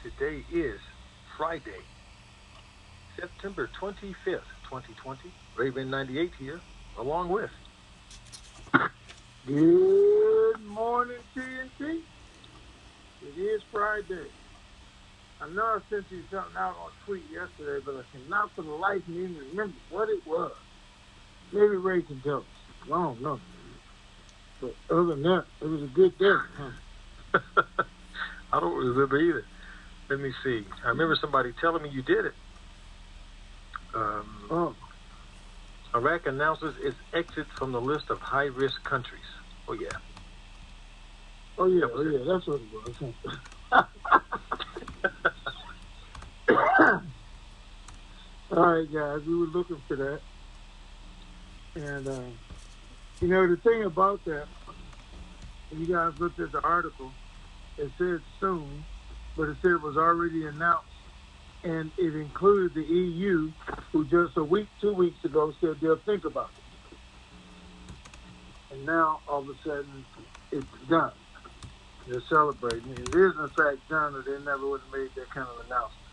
Today is Friday, September 25th, 2020. Raven 98 here, along with. Good morning, TNT. It is Friday. I know I sent you something out on tweet yesterday, but I cannot for the life of me remember what it was. Maybe Ray can tell us. I don't know. But other than that, it was a good day. Huh? I don't remember either. Let me see. I remember somebody telling me you did it. Oh, Iraq announces its exit from the list of high-risk countries. Oh, yeah. yeah. That's what it was. All right, guys, we were looking for that. And, the thing about that, you guys looked at the article, it said soon, but it said it was already announced. And it included the EU, who just a week, 2 weeks ago said they'll think about it. And now, all of a sudden, it's done. They're celebrating. It is, in fact, done, or they never would have made that kind of announcement.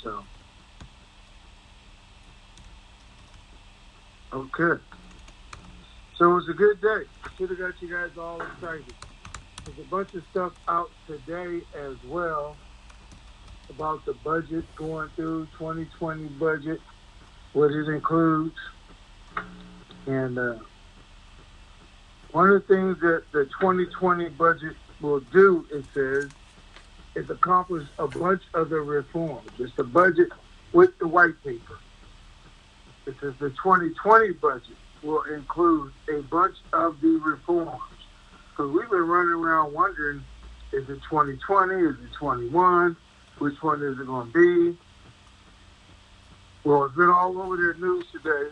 So, okay. So it was a good day. Should have got you guys all excited. There's a bunch of stuff out today as well about the budget going through 2020 budget, what it includes. And one of the things that the 2020 budget will do, it says, is accomplish a bunch of the reforms. It's the budget with the white paper. It says the 2020 budget will include a bunch of the reforms. Because we've been running around wondering, is it 2020? Is it 21? Which one is it going to be? Well, it's been all over their news today.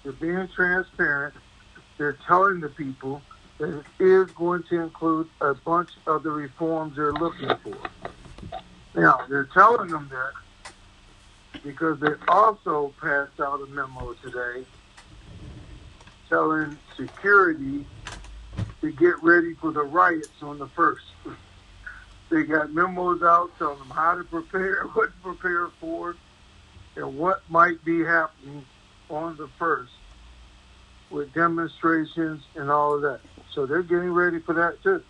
They're being transparent. They're telling the people that it is going to include a bunch of the reforms they're looking for. Now, they're telling them that because they also passed out a memo today telling security to get ready for the riots on the 1st. They got memos out telling them how to prepare, what to prepare for, and what might be happening on the 1st with demonstrations and all of that. So they're getting ready for that too.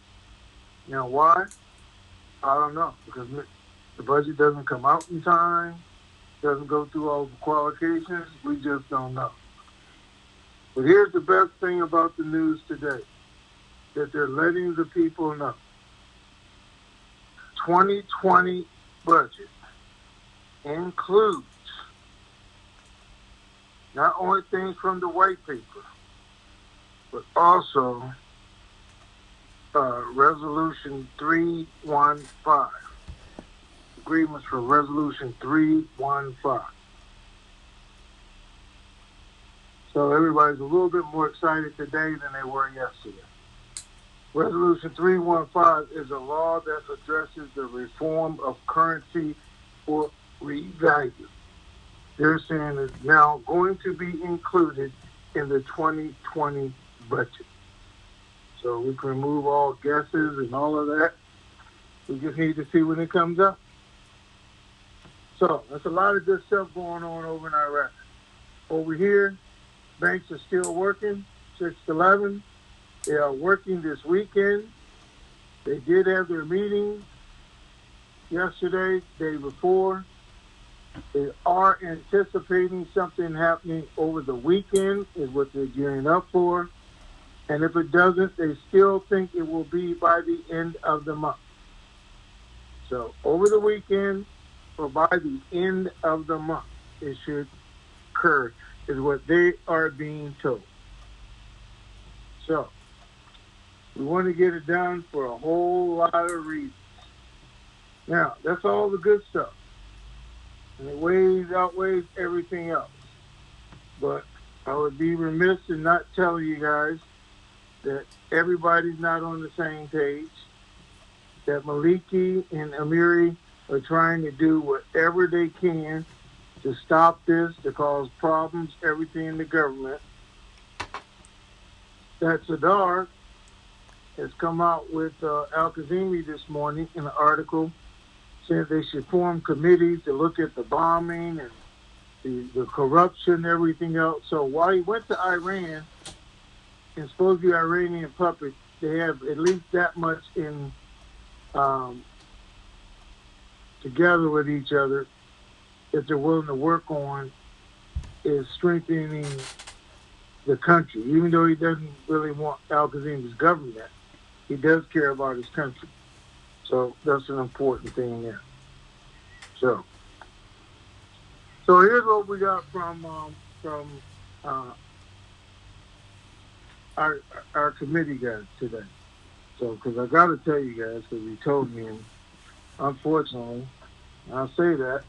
Now, why? I don't know, because the budget doesn't come out in time, doesn't go through all the qualifications. We just don't know. But here's the best thing about the news today, that they're letting the people know. 2020 budget includes not only things from the white paper, but also Resolution 315. Agreements for Resolution 315. So everybody's a little bit more excited today than they were yesterday. Resolution 315 is a law that addresses the reform of currency for revalue. They're saying it's now going to be included in the 2020 budget. So we can remove all guesses and all of that. We just need to see when it comes up. So there's a lot of good stuff going on over in Iraq. Over here, banks are still working, 6 to 11. They are working this weekend. They did have their meetings yesterday, day before. They are anticipating something happening over the weekend, is what they're gearing up for. And if it doesn't, they still think it will be by the end of the month. So over the weekend or by the end of the month, it should occur, is what they are being told. So we want to get it done for a whole lot of reasons. Now, that's all the good stuff. And it outweighs everything else. But I would be remiss in not telling you guys that everybody's not on the same page, that Maliki and Amiri are trying to do whatever they can to stop this, to cause problems, everything in the government. That Sadar has come out with Al-Kazimi this morning in an article said they should form committees to look at the bombing and the corruption and everything else. So while he went to Iran and supposed to be Iranian puppets, they have at least that much in together with each other that they're willing to work on is strengthening the country. Even though he doesn't really want Al-Qasim to govern that, he does care about his country. So that's an important thing there. So here's what we got from our committee guys today. So, because I got to tell you guys, because he told me, and unfortunately, I'll say that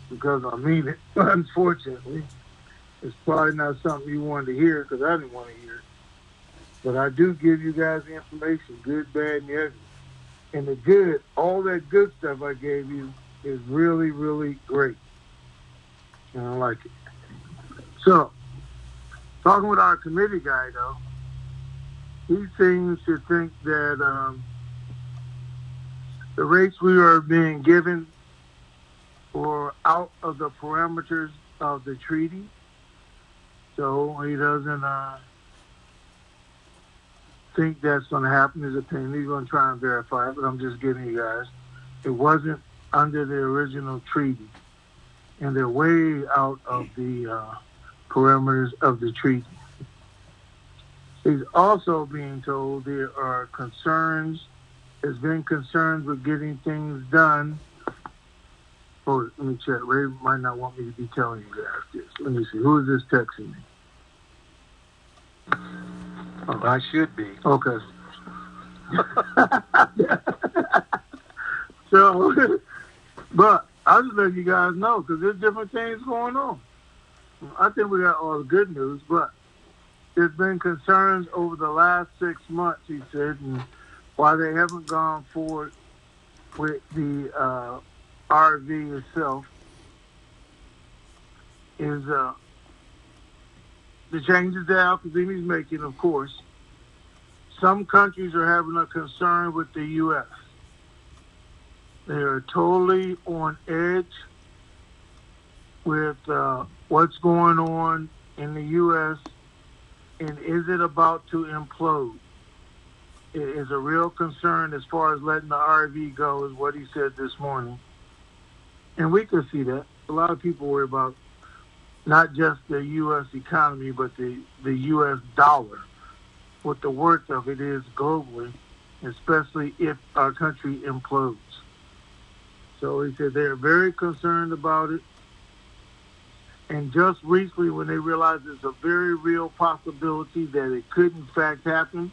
because I mean it, but unfortunately, it's probably not something you wanted to hear because I didn't want to hear it. But I do give you guys the information, good, bad, and the ugly. And the good, all that good stuff I gave you is really, really great. And I like it. So, talking with our committee guy, though, he seems to think that the rates we are being given are out of the parameters of the treaty. So he doesn't think that's going to happen. His opinion. He's going to try and verify it, but I'm just giving you guys. It wasn't under the original treaty, and they're way out of the parameters of the treaty. He's also being told there are concerns. There's been concerns with getting things done. Oh, let me check. Ray might not want me to be telling you guys this. Let me see. Who is this texting me? Oh, I should be. Okay. So, but I'll just let you guys know because there's different things going on. I think we got all the good news, but there's been concerns over the last 6 months, he said, and why they haven't gone forward with the RV itself is the changes that Al-Qasim is making, of course. Some countries are having a concern with the U.S. They are totally on edge with what's going on in the U.S. and is it about to implode? It is a real concern as far as letting the RV go, is what he said this morning. And we can see that. A lot of people worry about not just the U.S. economy, but the U.S. dollar, what the worth of it is globally, especially if our country implodes. So he said they're very concerned about it. And just recently, when they realized it's a very real possibility that it could in fact happen,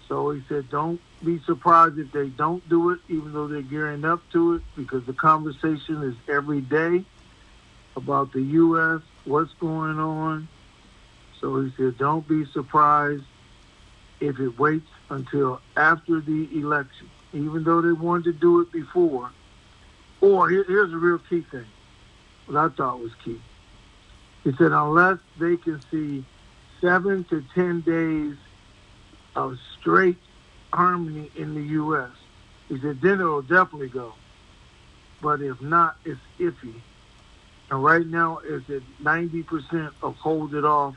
so he said don't be surprised if they don't do it, even though they're gearing up to it, because the conversation is every day about the U.S., what's going on. So he said don't be surprised if it waits until after the election, even though they wanted to do it before. Or here's a real key thing, what I thought was key. He said unless they can see 7 to 10 days of straight harmony in the U.S., he said then it'll definitely go. But if not, it's iffy. And right now it's at 90% of hold it off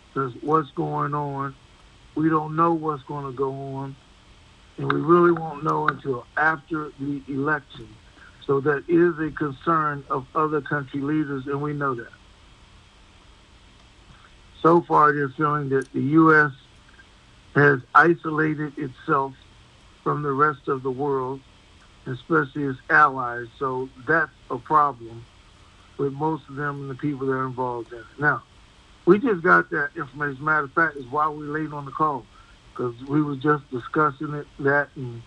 because what's going on, we don't know what's going to go on, and we really won't know until after the election. So that is a concern of other country leaders, and we know that. So far, they're feeling that the U.S. has isolated itself from the rest of the world, especially its allies. So that's a problem with most of them and the people that are involved in it. Now, we just got that information. As a matter of fact, is why we're late on the call, because we were just discussing that and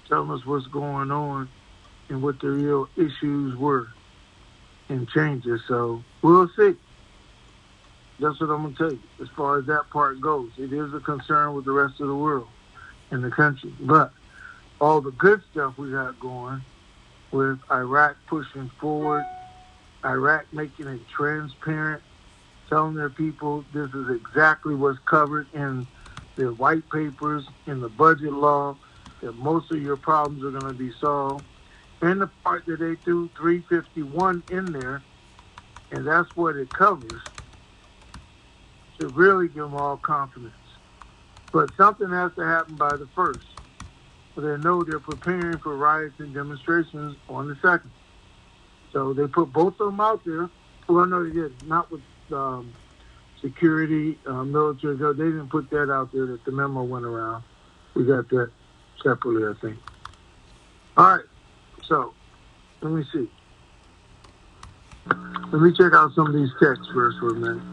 telling us what's going on and what the real issues were and changes. So we'll see. That's what I'm going to tell you. As far as that part goes, it is a concern with the rest of the world and the country. But all the good stuff we got going with Iraq pushing forward, Iraq making it transparent, telling their people this is exactly what's covered in the white papers, in the budget law, that most of your problems are going to be solved. And the part that they threw 351 in there, and that's what it covers, should really give them all confidence. But something has to happen by the 1st. So they know they're preparing for riots and demonstrations on the 2nd. So they put both of them out there. Well, no, they didn't. Not with security, military. They didn't put that out there that the memo went around. We got that separately, I think. All right. So let me see. Let me check out some of these texts first for a minute.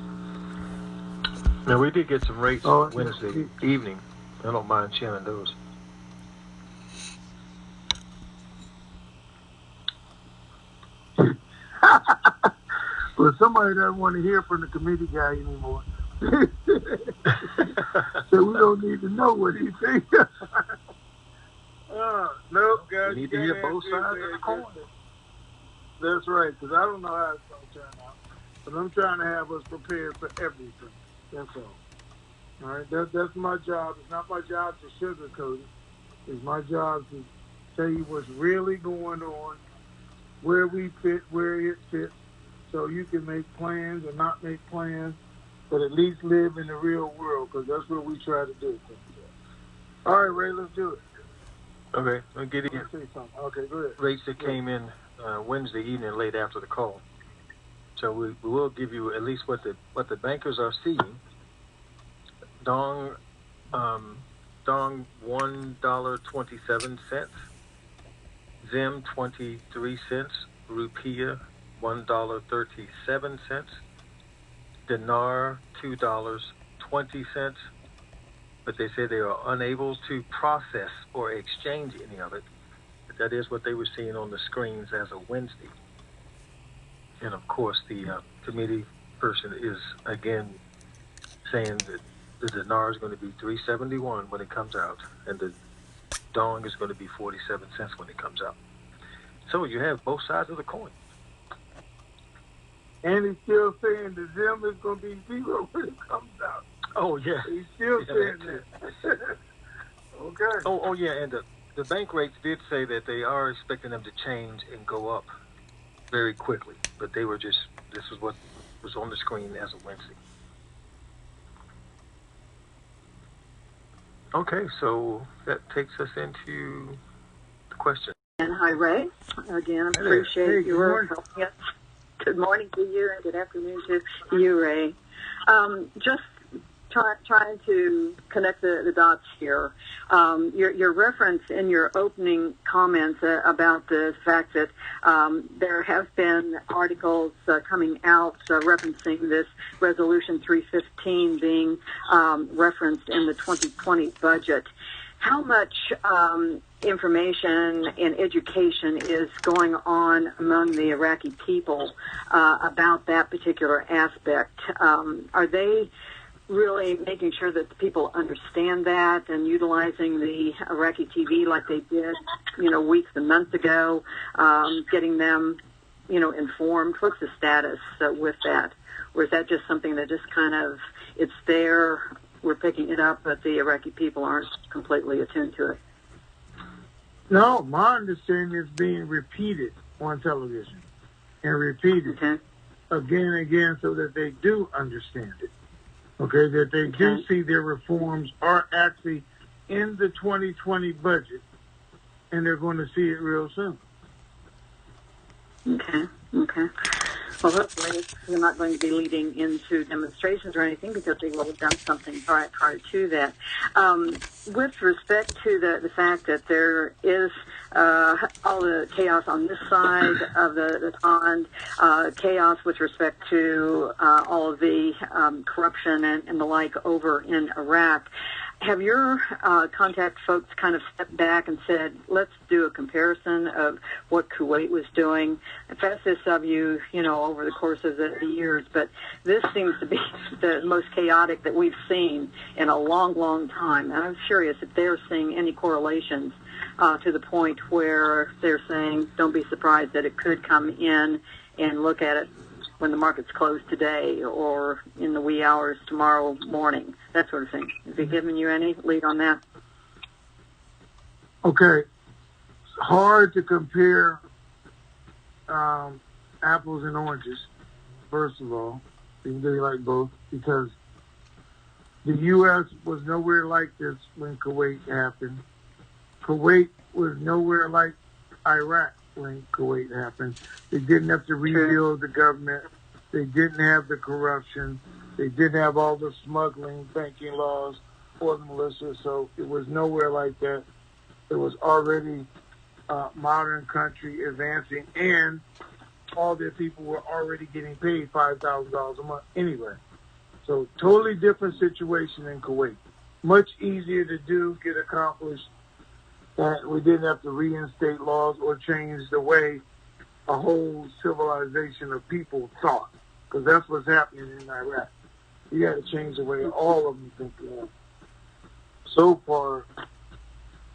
Now, we did get some rates Wednesday evening. I don't mind sharing those. But somebody doesn't want to hear from the committee guy anymore. So we don't need to know what he thinks. Nope, guys. You need to hear both sides of the coin. That's right, because I don't know how it's going to turn out. But I'm trying to have us prepared for everything. That's all. All right, that's my job. It's not my job to sugarcoat it. It's my job to tell you what's really going on, where we fit, where it fits, so you can make plans or not make plans, but at least live in the real world, because that's what we try to do. All right, Ray, let's do it. Okay, I'll get you. Okay, go ahead. Rates that came in Wednesday evening, late after the call. So we will give you at least what the bankers are seeing. Dong $1.27, Zim 23 cents, Rupiah $1.37, Dinar $2.20. But they say they are unable to process or exchange any of it. But that is what they were seeing on the screens as of Wednesday. And of course, the committee person is again saying that the dinar is going to be $3.71 when it comes out, and the dong is going to be 47 cents when it comes out. So you have both sides of the coin. And he's still saying the Zim is going to be zero when it comes out. Oh, yeah. He's still saying that. Okay. Oh, yeah, and the bank rates did say that they are expecting them to change and go up very quickly, but they were this is what was on the screen as of Wednesday. Okay, so that takes us into the question. And hi, Ray. Again, I appreciate your help. Yes. Good morning to you and good afternoon to you, Ray. Just trying to connect the dots here. Your reference in your opening comments about the fact that there have been articles coming out referencing this Resolution 315 being referenced in the 2020 budget. How much information and education is going on among the Iraqi people about that particular aspect? Are they really making sure that the people understand that and utilizing the Iraqi TV like they did, weeks and months ago, getting them, informed? What's the status with that? Or is that just something that just kind of, it's there, we're picking it up, but the Iraqi people aren't completely attuned to it? No, my understanding is being repeated on television and repeated again and again so that they do understand it. Okay, that they do see their reforms are actually in the 2020 budget, and they're going to see it real soon. Okay. Well, hopefully we're not going to be leading into demonstrations or anything because they will have done something prior to that. With respect to the fact that there is all the chaos on this side of the pond, chaos with respect to all of the corruption and the like over in Iraq, have your contact folks kind of stepped back and said, let's do a comparison of what Kuwait was doing? I've asked this of you, over the course of the years, but this seems to be the most chaotic that we've seen in a long, long time. And I'm curious if they're seeing any correlations to the point where they're saying, don't be surprised that it could come in and look at it when the market's closed today or in the wee hours tomorrow morning, that sort of thing. Has he given you any lead on that? Okay, it's hard to compare apples and oranges, first of all, even though you like both, because the U.S. was nowhere like this when Kuwait happened. Kuwait was nowhere like Iraq when Kuwait happened. They didn't have to rebuild the government. They didn't have the corruption. They didn't have all the smuggling, banking laws for the militia. So it was nowhere like that. It was already a modern country advancing, and all their people were already getting paid $5,000 a month anyway. So totally different situation in Kuwait. Much easier to do, get accomplished. And we didn't have to reinstate laws or change the way a whole civilization of people thought, because that's what's happening in Iraq. You got to change the way all of them think. So far,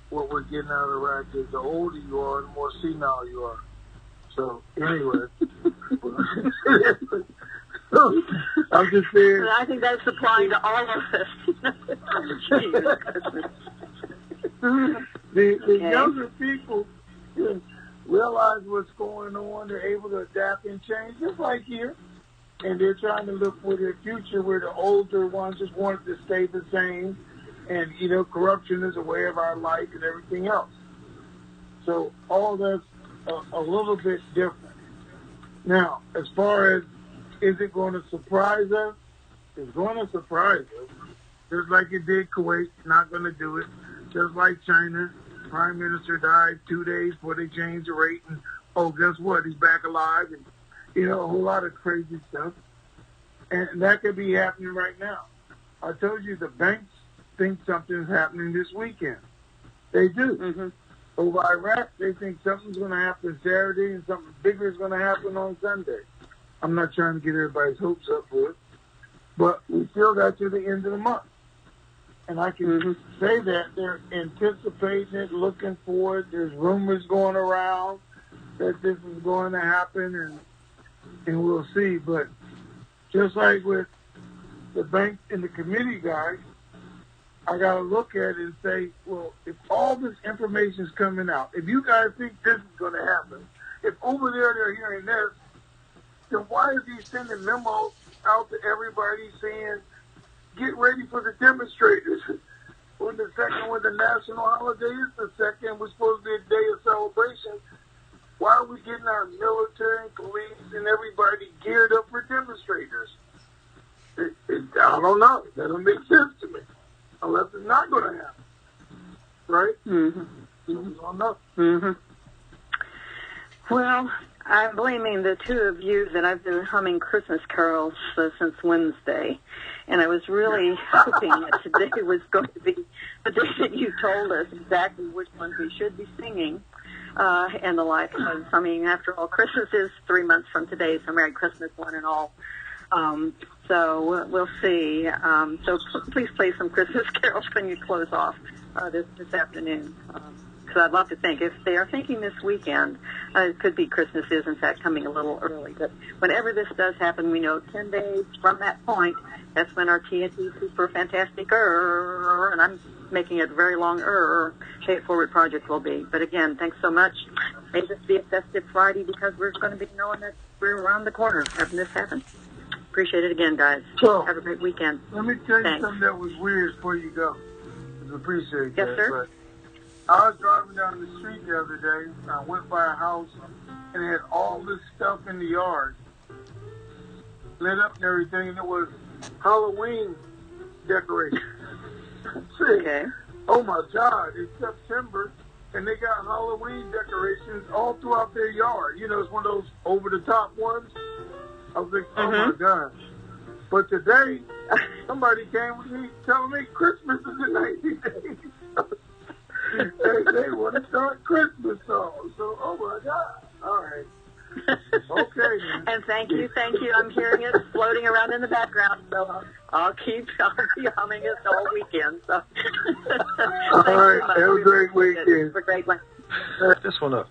what we're getting out of Iraq is the older you are, the more senile you are. So anyway, so, I'm just saying. I think that's applying to all of us. The younger people realize what's going on. They're able to adapt and change, just like here. And they're trying to look for their future, where the older ones just want it to stay the same. And, corruption is a way of our life and everything else. So all that's a little bit different. Now, as far as, is it going to surprise us? It's going to surprise us. Just like it did Kuwait, not going to do it. Just like China, Prime Minister died 2 days before they changed the rate, and guess what? He's back alive, and a whole lot of crazy stuff. And that could be happening right now. I told you the banks think something's happening this weekend. They do. Mm-hmm. Over Iraq, they think something's going to happen Saturday and something bigger is going to happen on Sunday. I'm not trying to get everybody's hopes up for it, but we still got to the end of the month. And I can say that they're anticipating it, looking for it. There's rumors going around that this is going to happen, and we'll see. But just like with the bank and the committee guys, I got to look at it and say, well, if all this information is coming out, if you guys think this is going to happen, if over there they're hearing this, then why is he sending memos out to everybody saying, get ready for the demonstrators? When the national holiday is the second, we're supposed to be a day of celebration. Why are we getting our military and police and everybody geared up for demonstrators? I don't know. That doesn't make sense to me. Unless it's not going to happen. Right? Mm-hmm. I don't know. Mm-hmm. Well, I'm blaming the two of you that I've been humming Christmas carols since Wednesday. And I was really hoping that today was going to be the day that you told us exactly which ones we should be singing and the like. Because, after all, Christmas is 3 months from today, so Merry Christmas, one and all. So we'll see. So please play some Christmas carols when you close off this afternoon. Because I'd love to think, if they are thinking this weekend, it could be Christmas is, in fact, coming a little early. But whenever this does happen, we know 10 days from that point, that's when our TNT Super Fantastic and I'm making it very long Pay It Forward project will be. But again, thanks so much. May this be a festive Friday, because we're going to be knowing that we're around the corner having this happen. Appreciate it again, guys. So, have a great weekend. Let me tell you something that was weird before you go. I appreciate that. Yes, sir. But I was driving down the street the other day, and I went by a house, and it had all this stuff in the yard, lit up and everything, and it was Halloween decorations. Okay. Oh my God, it's September, and they got Halloween decorations all throughout their yard. It's one of those over-the-top ones. I was like, oh my God. But today, somebody came with me telling me Christmas is in 90 days. they want to start Christmas songs. So, oh my God. All right. Okay, man. And thank you. I'm hearing it floating around in the background, so I'll be humming it all weekend. So. All right. Have a great weekend. Have a great one. This one up.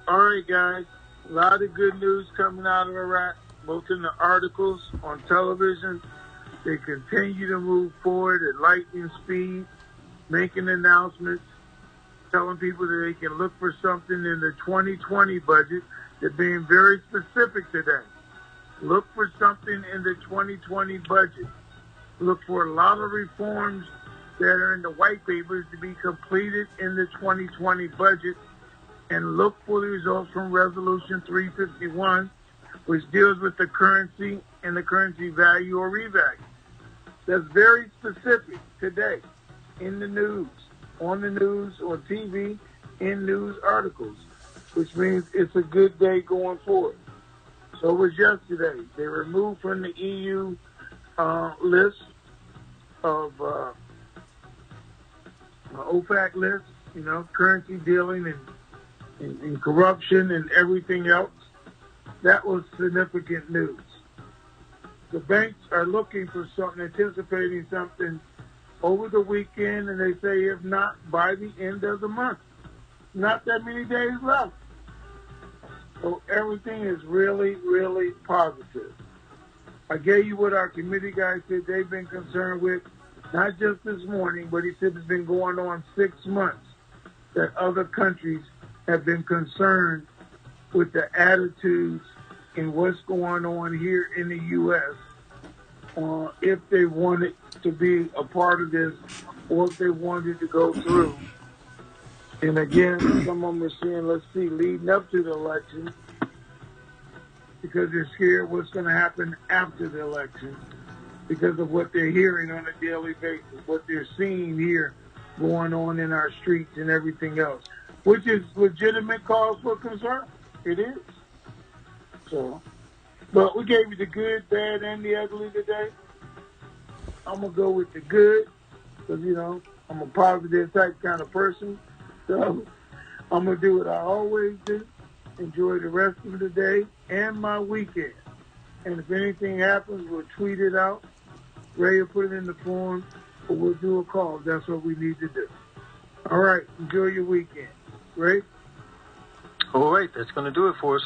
All right, guys. A lot of good news coming out of Iraq, both in the articles, on television. They continue to move forward at lightning speed. making announcements, telling people that they can look for something in the 2020 budget. They're being very specific today. Look for something in the 2020 budget. Look for a lot of reforms that are in the white papers to be completed in the 2020 budget, and look for the results from Resolution 351, which deals with the currency and the currency value or revalue. That's very specific today in the news, on TV, in news articles, which means it's a good day going forward. So it was yesterday. They removed from the EU list of OFAC list, currency dealing and corruption and everything else. That was significant news. The banks are looking for something, anticipating something over the weekend, and they say if not, by the end of the month. Not that many days left. So everything is really, really positive. I gave you what our committee guys said they've been concerned with, not just this morning, but he said it's been going on 6 months, that other countries have been concerned with the attitudes and what's going on here in the U.S., if they wanted to be a part of this or if they wanted to go through. And again, some of them are saying, leading up to the election, because they're scared what's going to happen after the election because of what they're hearing on a daily basis, what they're seeing here going on in our streets and everything else, which is legitimate cause for concern. It is. So, but we gave you the good, bad, and the ugly today. I'm going to go with the good because, I'm a positive type kind of person. So I'm going to do what I always do, enjoy the rest of the day and my weekend. And if anything happens, we'll tweet it out. Ray will put it in the form, or we'll do a call. That's what we need to do. All right. Enjoy your weekend. Ray? All right. That's going to do it for us.